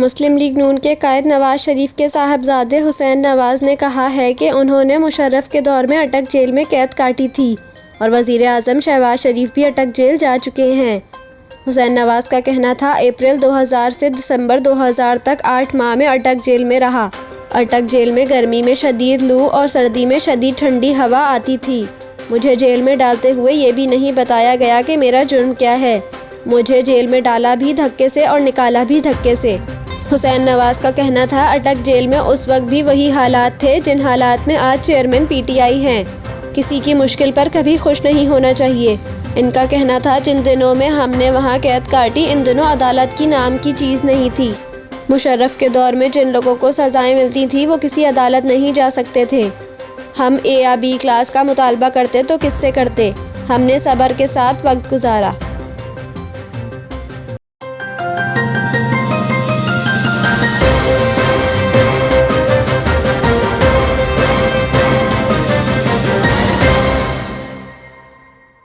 मुस्लिम league नून के कायद नवाज शरीफ के साहबजादे हुसैन नवाज ने कहा है कि उन्होंने मुशर्रफ के दौर में अटक जेल में कैद काटी थी और वज़ीर आज़म शहबाज शरीफ भी अटक जेल जा चुके हैं। हुसैन नवाज का कहना था, अप्रैल 2000 से दिसंबर 2000 तक 8 माह में अटक जेल में रहा। अटक जेल में गर्मी में शदीद लू और सर्दी में शदीद ठंडी हवा आती थी। मुझे जेल में डालते हुए ये भी नहीं बताया गया कि मेरा जुर्म क्या है। मुझे जेल में डाला भी धक्के से और निकाला भी धक्के से। हुसैन नवाज का कहना था, अटक जेल में उस वक्त भी वही हालात थे जिन हालात में आज चेयरमैन पीटीआई हैं। किसी की मुश्किल पर कभी खुश नहीं होना चाहिए। इनका कहना था, जिन दिनों में हमने वहाँ कैद काटी इन दिनों अदालत की नाम की चीज़ नहीं थी। मुशर्रफ के दौर में जिन लोगों को सज़ाएं मिलती थी वो किसी अदालत नहीं जा सकते थे। हम A या B क्लास का मुतालबा करते तो किससे करते। हमने सब्र के साथ वक्त गुजारा।